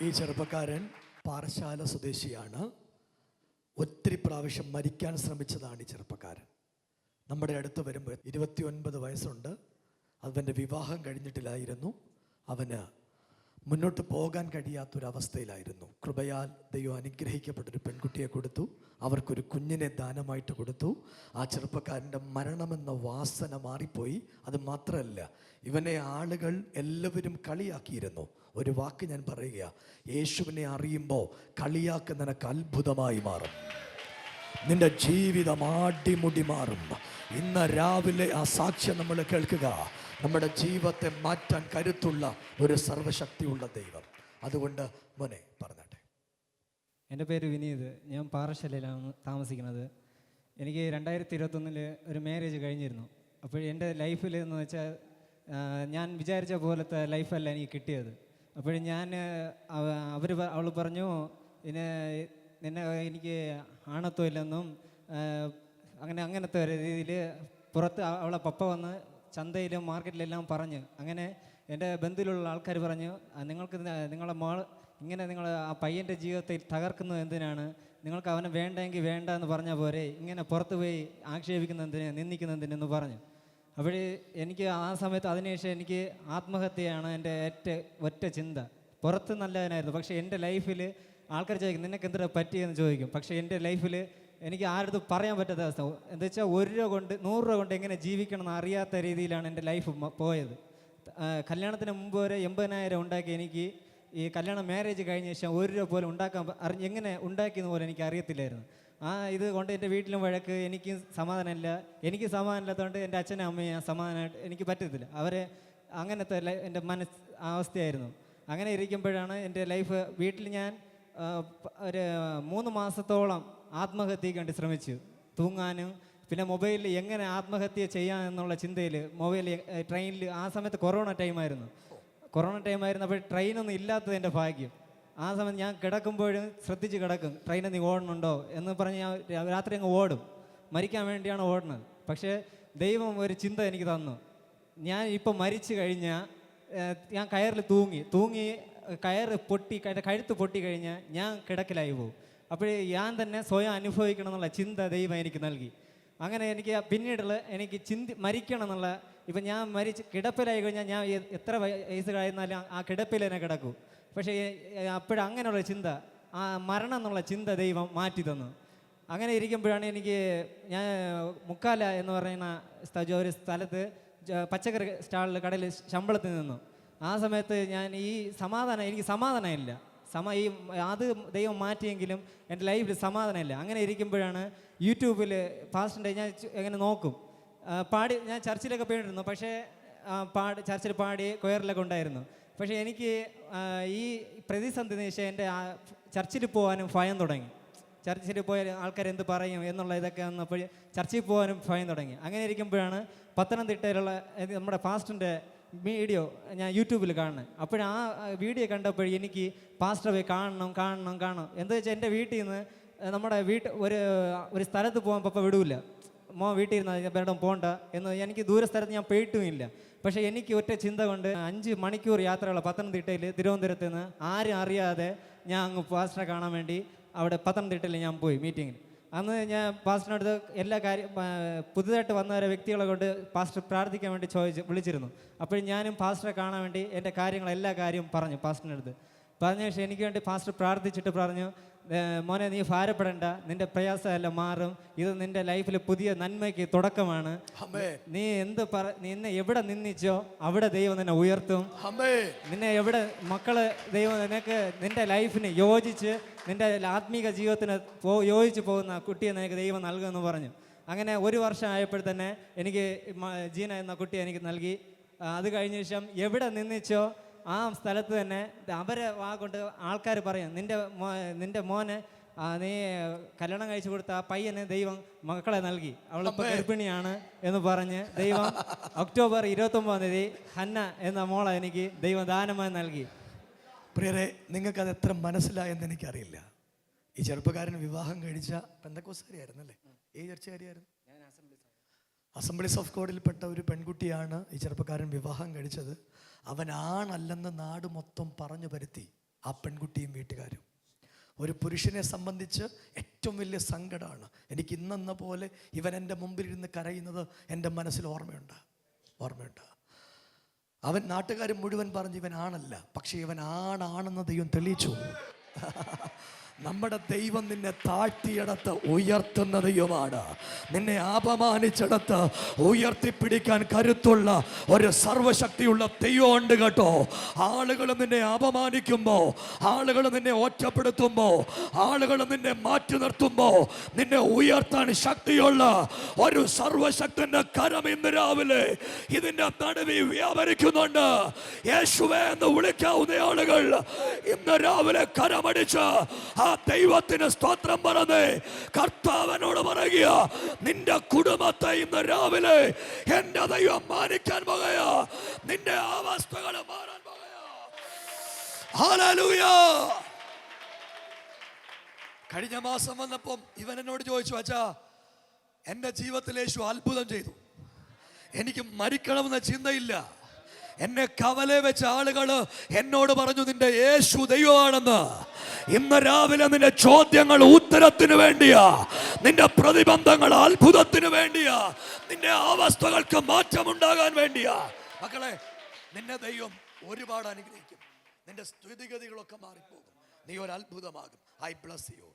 ഈ ചെറുപ്പക്കാരൻ പാറശാല സ്വദേശിയാണ്. ഒത്തിരി പ്രാവശ്യം മരിക്കാൻ ശ്രമിച്ചതാണ് ഈ ചെറുപ്പക്കാരൻ. നമ്മുടെ അടുത്ത് വരുമ്പോൾ 29 വയസ്സുണ്ട്. അവൻ്റെ വിവാഹം കഴിഞ്ഞിട്ടില്ലായിരുന്നു. അവന് മുന്നോട്ട് പോകാൻ കഴിയാത്തൊരവസ്ഥയിലായിരുന്നു. കൃപയാൽ ദൈവം അനുഗ്രഹിക്കപ്പെട്ടൊരു പെൺകുട്ടിയെ കൊടുത്തു. അവർക്കൊരു കുഞ്ഞിനെ ദാനമായിട്ട് കൊടുത്തു. ആ ചെറുപ്പക്കാരൻ്റെ മരണമെന്ന വാസന മാറിപ്പോയി. അത് മാത്രമല്ല, ഇവനെ ആളുകൾ എല്ലാവരും കളിയാക്കിയിരുന്നു. ഒരു വാക്ക് ഞാൻ പറയുക, യേശുവിനെ അറിയുമ്പോൾ കളിയാക്ക് നിനക്ക് അത്ഭുതമായി മാറും. നിന്റെ ജീവിതം അടിമുടി മാറും. ഇന്ന് രാവിലെ ആ സാക്ഷ്യം നമ്മൾ കേൾക്കുക. നമ്മുടെ ജീവിതത്തെ മാറ്റാൻ കരുത്തുള്ള ഒരു സർവശക്തിയുള്ള ദൈവം. അതുകൊണ്ട് മോനെ പറഞ്ഞാട്ടെ. എൻ്റെ പേര് വിനീത്. ഞാൻ പാറശാലയിലാണ് താമസിക്കുന്നത്. എനിക്ക് 2021 ഒരു മാരേജ് കഴിഞ്ഞിരുന്നു. അപ്പോൾ എൻ്റെ ലൈഫിൽ എന്ന് വെച്ചാൽ ഞാൻ വിചാരിച്ച പോലത്തെ ലൈഫല്ല എനിക്ക് കിട്ടിയത്. അപ്പോൾ അവൾ പറഞ്ഞു, നിന്നെ എനിക്ക് ആണത്വം ഇല്ലെന്നും അങ്ങനത്തെ രീതിയിൽ പുറത്ത് അവളെ പപ്പ വന്ന് ചന്തയിലും മാർക്കറ്റിലെല്ലാം പറഞ്ഞ്, അങ്ങനെ എൻ്റെ ബന്ധുവിലുള്ള ആൾക്കാർ പറഞ്ഞു, നിങ്ങളെ നിങ്ങൾ ആ പയ്യൻ്റെ ജീവിതത്തെ തകർക്കുന്നത് എന്തിനാണ്? നിങ്ങൾക്ക് അവനെ വേണ്ടെങ്കിൽ വേണ്ട എന്ന് പറഞ്ഞാൽ പോരെ, ഇങ്ങനെ പുറത്ത് പോയി ആക്ഷേപിക്കുന്നതിന് നിന്ദിക്കുന്നതിനെന്ന് പറഞ്ഞു. അപ്പോൾ എനിക്ക് ആ സമയത്ത് അതിനുശേഷം എനിക്ക് ആത്മഹത്യയാണ് എൻ്റെ ഒറ്റ ചിന്ത. പുറത്ത് നല്ലതിനായിരുന്നു, പക്ഷേ എൻ്റെ ലൈഫിൽ ആൾക്കാർ ചോദിക്കും നിനക്ക് എന്തിനാ പറ്റിയെന്ന് ചോദിക്കും. പക്ഷേ എൻ്റെ ലൈഫിൽ എനിക്ക് ആരടുത്ത് പറയാൻ പറ്റാത്ത അവസ്ഥ. എന്താ വെച്ചാൽ 1 രൂപ കൊണ്ട് 100 രൂപ കൊണ്ട് എങ്ങനെ ജീവിക്കണം എന്ന് അറിയാത്ത രീതിയിലാണ് എൻ്റെ ലൈഫ് പോയത്. കല്യാണത്തിന് മുമ്പ് വരെ 80,000 ഉണ്ടാക്കി എനിക്ക് ഈ കല്യാണം മാരേജ് കഴിഞ്ഞ ശേഷം 1 രൂപ പോലും ഉണ്ടാക്കാൻ എങ്ങനെ ഉണ്ടാക്കിയെന്ന് പോലും എനിക്ക് അറിയത്തില്ലായിരുന്നു. ഇത് കൊണ്ട് എൻ്റെ വീട്ടിലും വഴക്ക്, എനിക്ക് സമാധാനമില്ല. എനിക്ക് സമാധാനമില്ലാത്തതുകൊണ്ട് എൻ്റെ അച്ഛനും അമ്മയും സമാധാനമായിട്ട് എനിക്ക് പറ്റത്തില്ല. അവരെ അങ്ങനത്തെ എൻ്റെ അവസ്ഥയായിരുന്നു. അങ്ങനെ ഇരിക്കുമ്പോഴാണ് എൻ്റെ ലൈഫ് വീട്ടിൽ ഞാൻ ഒരു 3 മാസത്തോളം ആത്മഹത്യയ്ക്ക് വേണ്ടി ശ്രമിച്ചു. തൂങ്ങാനും പിന്നെ മൊബൈലിൽ എങ്ങനെ ആത്മഹത്യ ചെയ്യാം എന്നുള്ള ചിന്തയിൽ ട്രെയിനിൽ ആ സമയത്ത് കൊറോണ ടൈമായിരുന്നു. അപ്പോൾ ട്രെയിനൊന്നും ഇല്ലാത്തത് എൻ്റെ ഭാഗ്യം. ആ സമയത്ത് ഞാൻ കിടക്കുമ്പോഴും ശ്രദ്ധിച്ച് കിടക്കും, ട്രെയിനിൽ നീ ഓടണുണ്ടോ എന്ന് പറഞ്ഞ് ഞാൻ രാത്രി അങ്ങ് ഓടും. മരിക്കാൻ വേണ്ടിയാണ് ഓടുന്നത്. പക്ഷേ ദൈവം ഒരു ചിന്ത എനിക്ക് തന്നു. ഞാൻ ഇപ്പോൾ മരിച്ചു കഴിഞ്ഞാൽ ഞാൻ കയറിൽ തൂങ്ങി കയറ് പൊട്ടി കഴുത്ത് പൊട്ടിക്കഴിഞ്ഞാൽ ഞാൻ കിടക്കിലായി പോകും. അപ്പോൾ ഞാൻ തന്നെ സ്വയം അനുഭവിക്കണം എന്നുള്ള ചിന്ത ദൈവം എനിക്ക് നൽകി. അങ്ങനെ എനിക്ക് പിന്നീടുള്ള എനിക്ക് മരിക്കണം എന്നുള്ള, ഇപ്പം ഞാൻ കിടപ്പിലായി കഴിഞ്ഞാൽ ഞാൻ എത്ര വയസ്സ് കഴിയുന്നാലും ആ കിടപ്പിൽ തന്നെ കിടക്കും. പക്ഷേ അങ്ങനെയുള്ള ചിന്ത, ആ മരണം എന്നുള്ള ചിന്ത ദൈവം മാറ്റി തന്നു. അങ്ങനെ ഇരിക്കുമ്പോഴാണ് ഞാൻ മുക്കാല എന്ന് പറയുന്ന ഒരു സ്ഥലത്ത് പച്ചക്കറി സ്റ്റാളിൽ കടയിൽ ശമ്പളത്തിൽ നിന്നു. ആ സമയത്ത് ഞാൻ എനിക്ക് സമാധാനമില്ല. അത് ദൈവം മാറ്റിയെങ്കിലും എൻ്റെ ലൈഫിൽ സമാധാനമില്ല. അങ്ങനെ ഇരിക്കുമ്പോഴാണ് യൂട്യൂബിൽ പാസ്റ്റിൻ്റെ ഞാൻ എങ്ങനെ നോക്കും, ഞാൻ ചർച്ചിലൊക്കെ പോയിട്ടിരുന്നു. പക്ഷേ ചർച്ചിൽ പാടി കൊയറിലൊക്കെ ഉണ്ടായിരുന്നു. പക്ഷേ എനിക്ക് ഈ പ്രതിസന്ധി ശേഷം എൻ്റെ ചർച്ചിൽ പോകാനും ഭയം തുടങ്ങി. ചർച്ചിൽ പോയാൽ ആൾക്കാരെന്ത് പറയും എന്നുള്ള ഇതൊക്കെ വന്നപ്പോൾ ചർച്ചിൽ പോകാനും ഭയം തുടങ്ങി. അങ്ങനെ ഇരിക്കുമ്പോഴാണ് പത്തനംതിട്ടയിലുള്ള നമ്മുടെ പാസ്റ്ററിൻ്റെ വീഡിയോ ഞാൻ യൂട്യൂബിൽ കാണുന്നത്. അപ്പോൾ ആ വീഡിയോ കണ്ടപ്പോൾ എനിക്ക് പാസ്റ്റർ പോയി കാണണം. എന്താ വെച്ചാൽ എൻ്റെ വീട്ടിൽ നിന്ന് നമ്മുടെ ഒരു സ്ഥലത്ത് പോകാൻ പപ്പ വിടൂല. വീട്ടിൽ ഇരുന്ന് വേണം പോകണ്ട എന്ന്. എനിക്ക് ദൂര സ്ഥലത്ത് ഞാൻ പോയിട്ടുമില്ല. പക്ഷേ എനിക്ക് ഒറ്റ ചിന്ത കൊണ്ട് 5 മണിക്കൂർ യാത്രയുള്ള പത്തനംതിട്ടയിൽ തിരുവനന്തപുരത്ത് നിന്ന് ആരും അറിയാതെ ഞാൻ അങ്ങ് പാസ്റ്ററെ കാണാൻ വേണ്ടി അവിടെ പത്തനംതിട്ടയിൽ ഞാൻ പോയി മീറ്റിങ്ങിന്. അന്ന് ഞാൻ പാസ്റ്ററിനടുത്ത് എല്ലാ പുതുതായിട്ട് വന്ന വ്യക്തികളെ കൊണ്ട് പാസ്റ്റർ പ്രാർത്ഥിക്കാൻ വേണ്ടി വിളിച്ചിരുന്നു. അപ്പോൾ ഞാനും പാസ്റ്ററെ കാണാൻ വേണ്ടി എൻ്റെ എല്ലാ കാര്യവും പറഞ്ഞു പാസ്റ്ററിൻ്റെ അടുത്ത്. പറഞ്ഞ ശേഷം എനിക്ക് വേണ്ടി പാസ്റ്റർ പ്രാർത്ഥിച്ചിട്ട് പറഞ്ഞു, മോനെ നീ ഭാരപ്പെടേണ്ട, നിന്റെ പ്രയാസമെല്ലാം മാറും. ഇത് നിന്റെ ലൈഫിൽ പുതിയ നന്മയ്ക്ക് തുടക്കമാണ്. നീ നിന്നെ എവിടെ നിന്നിച്ചോ അവിടെ ദൈവം നിന്നെ ഉയർത്തും. നിന്നെ എവിടെ ദൈവം നിന്റെ ലൈഫിന് യോജിച്ച് നിന്റെ ആത്മീക ജീവിതത്തിന് യോജിച്ച് പോകുന്ന കുട്ടിയെ നിനക്ക് ദൈവം നൽകുമെന്ന് പറഞ്ഞു. അങ്ങനെ 1 വർഷം ആയപ്പോൾ തന്നെ എനിക്ക് ജീന എന്ന കുട്ടിയെ എനിക്ക് നൽകി. അത് കഴിഞ്ഞ ശേഷം എവിടെ നിന്നിച്ചോ ആ സ്ഥലത്ത് തന്നെ അവരെ കൊണ്ട് ആൾക്കാർ പറയും, നിന്റെ മോനെ നീ കല്യാണം കഴിച്ചു കൊടുത്ത ആ പയ്യന് ദൈവം മക്കളെ നൽകി, അവളിപ്പോൾ ഗർഭിണിയാണ് എന്ന് പറഞ്ഞ് ദൈവം ഒക്ടോബർ 29-ാം തീയതി ഹന്ന എന്ന മോളെ എനിക്ക് ദൈവം ദാനമായി നൽകി. പ്രിയരെ, നിങ്ങൾക്കത് എത്ര മനസ്സിലായെന്ന് എനിക്കറിയില്ല. ഈ ചെറുപ്പക്കാരൻ വിവാഹം കഴിച്ച പെന്തക്കോസ്തുകാരിയായിരുന്നല്ലേ? ഏത് ചർച്ചക്കാരിയായിരുന്നു? അസംബ്ലീസ് ഓഫ് ഗോഡിൽപ്പെട്ട ഒരു പെൺകുട്ടിയാണ് ഈ ചെറുപ്പക്കാരൻ വിവാഹം കഴിച്ചത്. അവൻ ആണല്ലെന്ന് നാട് മൊത്തം പറഞ്ഞു പരത്തി. ആ പെൺകുട്ടിയും വീട്ടുകാരും. ഒരു പുരുഷനെ സംബന്ധിച്ച് ഏറ്റവും വലിയ സങ്കടമാണ്. എനിക്ക് ഇന്നെന്ന പോലെ ഇവൻ എൻ്റെ മുമ്പിലിരുന്ന് കരയുന്നത് എൻ്റെ മനസ്സിൽ ഓർമ്മയുണ്ട്. അവൻ നാട്ടുകാർ മുഴുവൻ പറഞ്ഞ് ഇവൻ ആണല്ല, പക്ഷെ ഇവൻ ആണാണെന്ന് ദൈവം തെളിയിച്ചു. നമ്മുടെ ദൈവം നിന്നെ താഴ്ത്തിയിടത്ത് ഉയർത്തുന്ന ദൈവമാണ്. നിന്നെ അപമാനിച്ചിടത്ത് ഉയർത്തിപ്പിടിക്കാൻ കരുത്തുള്ള ഒരു സർവശക്തിയുള്ള ദൈവമുണ്ട് കേട്ടോ. ആളുകൾ നിന്നെ അപമാനിക്കുമ്പോൾ, ആളുകൾ നിന്നെ ഒറ്റപ്പെടുത്തുമ്പോൾ, ആളുകൾ നിന്നെ മാറ്റി നിർത്തുമ്പോൾ നിന്നെ ഉയർത്താൻ ശക്തിയുള്ള ഒരു സർവശക്തന്റെ കരം ഇന്ന് രാവിലെ ഇതിന്റെ നടുവിൽ വ്യാപരിക്കുന്നുണ്ട്. യേശുവേ എന്ന് വിളിക്കാവുന്ന ആളുകൾ ഇന്ന് രാവിലെ കരമടിച്ച് ആ ദൈവത്തിന് സ്തോത്രം പറഞ്ഞ് കർത്താവിനോട് പറയുക, നിന്റെ കുടുംബത്തെ ഇന്ന് രാവിലെ എന്റെ ദൈവം മാനിക്കാൻ പോകുകയാ. നിന്റെ അവസ്ഥകൾ മാറാൻ പോകുകയാ. ഹല്ലേലൂയ. കഴിഞ്ഞ മാസം വന്നപ്പം ഇവൻ എന്നോട് ചോദിച്ചു, അച്ഛാ എൻ്റെ ജീവിതത്തിൽ യേശു അത്ഭുതം ചെയ്തു, എനിക്ക് മരിക്കണമെന്ന ചിന്തയില്ല. എന്നെ കവലെ വെച്ച ആളുകൾ എന്നോട് പറഞ്ഞു നിന്റെ യേശു ദൈവമാണെന്ന്. ഇന്ന് രാവിലെ നിന്റെ ചോദ്യങ്ങൾ ഉത്തരത്തിന് വേണ്ടിയാ, നിന്റെ പ്രതിബന്ധങ്ങൾ അത്ഭുതത്തിന് വേണ്ടിയാ, നിന്റെ അവസ്ഥകൾക്ക് മാറ്റമുണ്ടാകാൻ വേണ്ടിയാ. മക്കളെ, നിന്നെ ദൈവം ഒരുപാട് അനുഗ്രഹിക്കും. നിന്റെ സ്ഥിതിഗതികളൊക്കെ മാറിപ്പോകും. നീ ഒരു അത്ഭുതമാകും. I bless you.